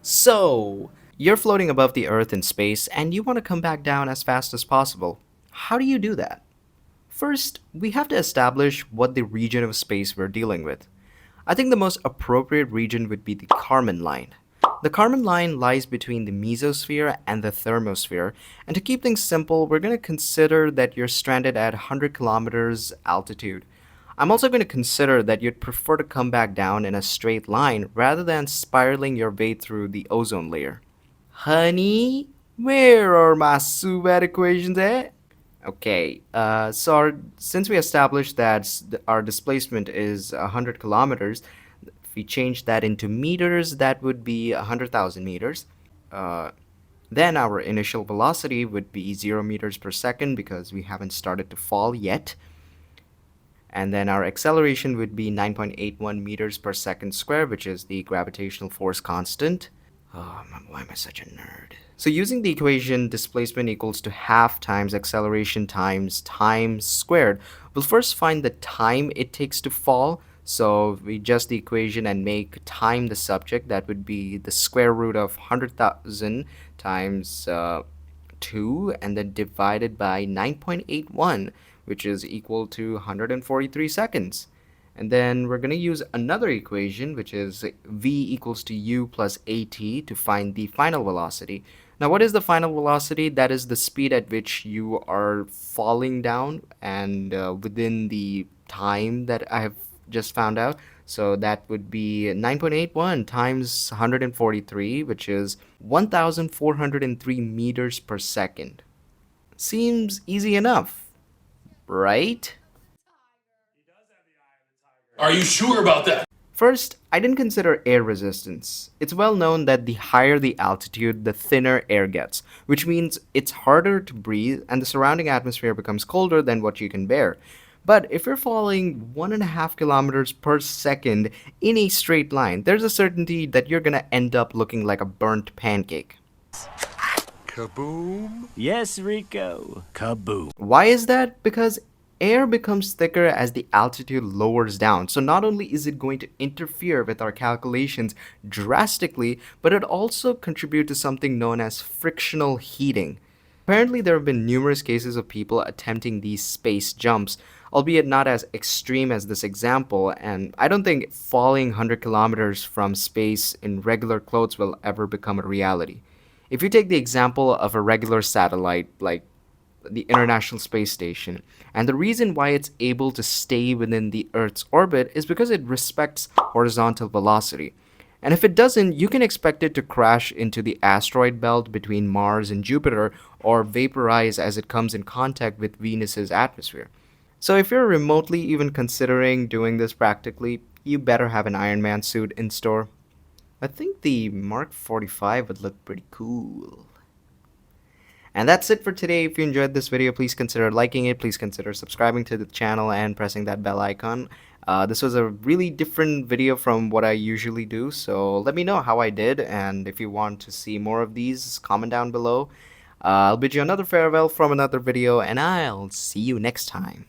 So, you're floating above the Earth in space and you want to come back down as fast as possible. How do you do that? First, we have to establish what the region of space we're dealing with. I think the most appropriate region would be the Kármán line. The Kármán line lies between the mesosphere and the thermosphere, and to keep things simple, we're going to consider that you're stranded at 100 kilometers altitude. I'm also going to consider that you'd prefer to come back down in a straight line rather than spiraling your way through the ozone layer. Honey, where are my SUVAT equations at? Okay, since we established that our displacement is 100 kilometers, if we change that into meters, that would be 100,000 meters. Uh, then our initial velocity would be 0 meters per second because we haven't started to fall yet. And then our acceleration would be 9.81 meters per second squared, which is the gravitational force constant. Oh, why am I such a nerd? So using the equation displacement equals to half times acceleration times time squared, we'll first find the time it takes to fall. So we adjust the equation and make time the subject. That would be the square root of 100,000 times 2 and then divided by 9.81, which is equal to 143 seconds. And then we're going to use another equation, which is v equals to u plus at to find the final velocity. Now, what is the final velocity? That is the speed at which you are falling down and within the time that I have just found out. So that would be 9.81 times 143, which is 1,403 meters per second. Seems easy enough, right? Are you sure about that? First, I didn't consider air resistance. It's well known that the higher the altitude, the thinner air gets, which means it's harder to breathe and the surrounding atmosphere becomes colder than what you can bear. But if you're falling 1.5 kilometers per second in a straight line, there's a certainty that you're gonna end up looking like a burnt pancake. Kaboom! Yes, Rico. Kaboom. Why is that? Because air becomes thicker as the altitude lowers down. So not only is it going to interfere with our calculations drastically, but it also contributes to something known as frictional heating. Apparently, there have been numerous cases of people attempting these space jumps, albeit not as extreme as this example, and I don't think falling 100 kilometers from space in regular clothes will ever become a reality. If you take the example of a regular satellite, like the International Space Station, and the reason why it's able to stay within the Earth's orbit is because it respects horizontal velocity. And if it doesn't, you can expect it to crash into the asteroid belt between Mars and Jupiter or vaporize as it comes in contact with Venus's atmosphere. So if you're remotely even considering doing this practically, you better have an Iron Man suit in store. I think the Mark 45 would look pretty cool. And that's it for today. If you enjoyed this video, please consider liking it. Please consider subscribing to the channel and pressing that bell icon. This was a really different video from what I usually do, so let me know how I did, and if you want to see more of these, comment down below. I'll bid you another farewell from another video, and I'll see you next time.